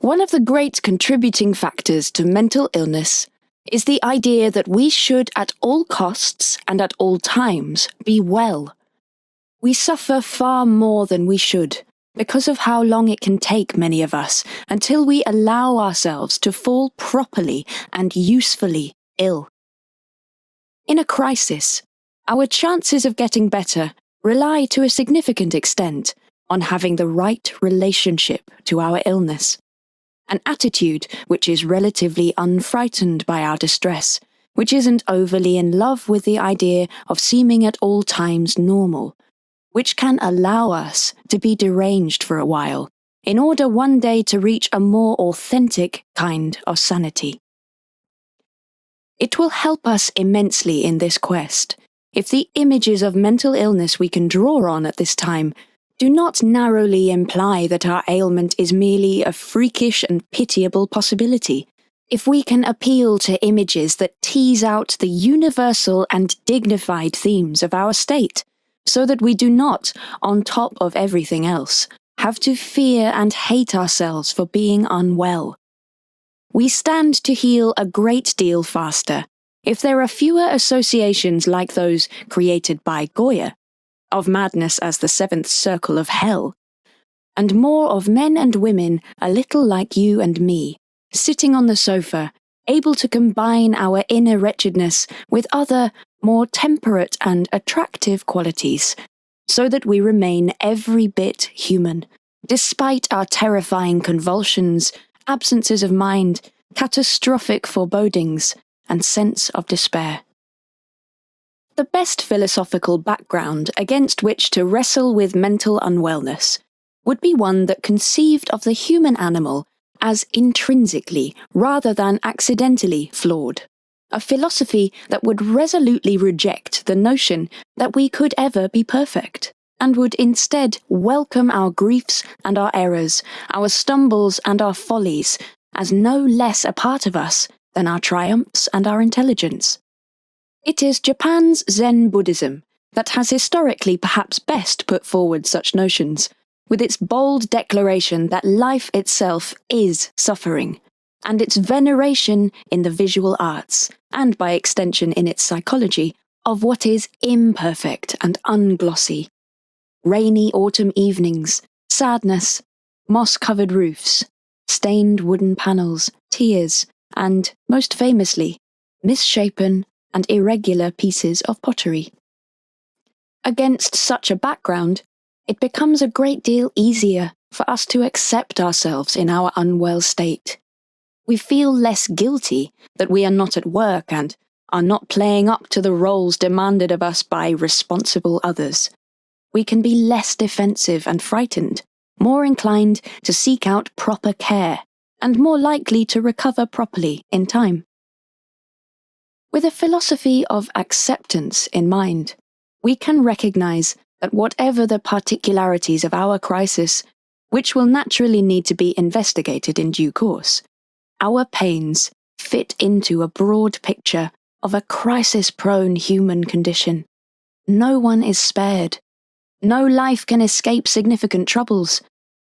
One of the great contributing factors to mental illness is the idea that we should at all costs and at all times be well. We suffer far more than we should because of how long it can take many of us until we allow ourselves to fall properly and usefully ill. In a crisis, our chances of getting better rely to a significant extent on having the right relationship to our illness. An attitude which is relatively unfrightened by our distress, which isn't overly in love with the idea of seeming at all times normal, which can allow us to be deranged for a while, in order one day to reach a more authentic kind of sanity. It will help us immensely in this quest if the images of mental illness we can draw on at this time do not narrowly imply that our ailment is merely a freakish and pitiable possibility. If we can appeal to images that tease out the universal and dignified themes of our state, so that we do not, on top of everything else, have to fear and hate ourselves for being unwell. We stand to heal a great deal faster if there are fewer associations like those created by Goya, of madness as the seventh circle of hell, and more of men and women a little like you and me, sitting on the sofa, able to combine our inner wretchedness with other, more temperate and attractive qualities, so that we remain every bit human, despite our terrifying convulsions, absences of mind, catastrophic forebodings, and sense of despair. The best philosophical background against which to wrestle with mental unwellness would be one that conceived of the human animal as intrinsically rather than accidentally flawed. A philosophy that would resolutely reject the notion that we could ever be perfect, and would instead welcome our griefs and our errors, our stumbles and our follies, as no less a part of us than our triumphs and our intelligence. It is Japan's Zen Buddhism that has historically perhaps best put forward such notions, with its bold declaration that life itself is suffering, and its veneration in the visual arts, and by extension in its psychology, of what is imperfect and unglossy. Rainy autumn evenings, sadness, moss-covered roofs, stained wooden panels, tears, and, most famously, misshapen and irregular pieces of pottery. Against such a background, it becomes a great deal easier for us to accept ourselves in our unwell state. We feel less guilty that we are not at work and are not playing up to the roles demanded of us by responsible others. We can be less defensive and frightened, more inclined to seek out proper care, and more likely to recover properly in time. With a philosophy of acceptance in mind, we can recognize that whatever the particularities of our crisis, which will naturally need to be investigated in due course, our pains fit into a broad picture of a crisis-prone human condition. No one is spared. No life can escape significant troubles.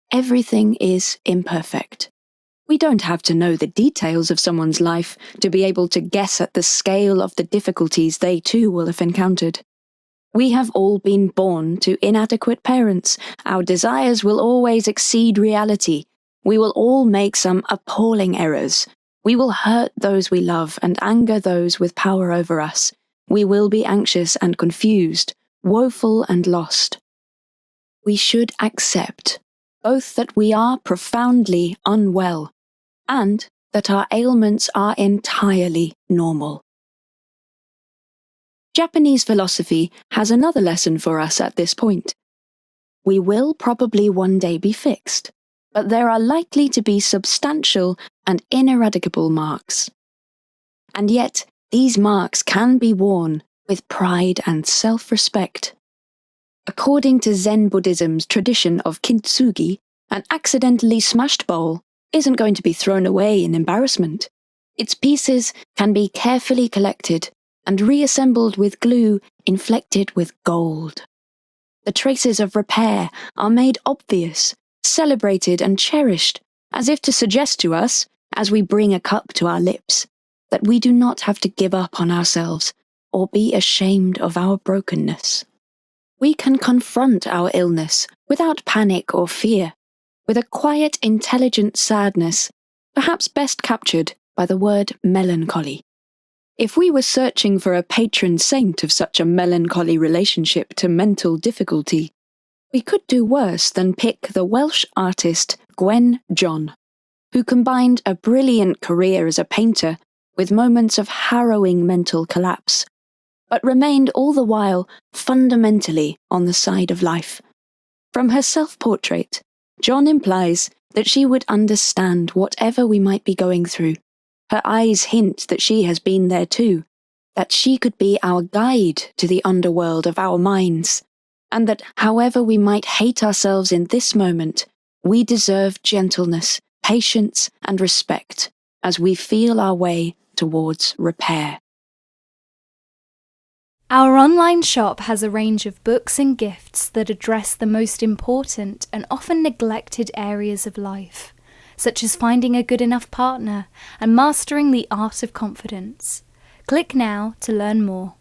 Everything is imperfect. We don't have to know the details of someone's life to be able to guess at the scale of the difficulties they too will have encountered. We have all been born to inadequate parents. Our desires will always exceed reality. We will all make some appalling errors. We will hurt those we love and anger those with power over us. We will be anxious and confused, woeful and lost. We should accept both that we are profoundly unwell and that our ailments are entirely normal. Japanese philosophy has another lesson for us at this point. We will probably one day be fixed, but there are likely to be substantial and ineradicable marks. And yet, these marks can be worn with pride and self-respect. According to Zen Buddhism's tradition of kintsugi, an accidentally smashed bowl isn't going to be thrown away in embarrassment. Its pieces can be carefully collected and reassembled with glue inflected with gold. The traces of repair are made obvious, celebrated and cherished, as if to suggest to us, as we bring a cup to our lips, that we do not have to give up on ourselves or be ashamed of our brokenness. We can confront our illness without panic or fear, with a quiet, intelligent sadness, perhaps best captured by the word melancholy. If we were searching for a patron saint of such a melancholy relationship to mental difficulty, we could do worse than pick the Welsh artist Gwen John, who combined a brilliant career as a painter with moments of harrowing mental collapse, but remained all the while fundamentally on the side of life. From her self-portrait, John implies that she would understand whatever we might be going through. Her eyes hint that she has been there too, that she could be our guide to the underworld of our minds, and that however we might hate ourselves in this moment, we deserve gentleness, patience, and respect as we feel our way towards repair. Our online shop has a range of books and gifts that address the most important and often neglected areas of life, such as finding a good enough partner and mastering the art of confidence. Click now to learn more.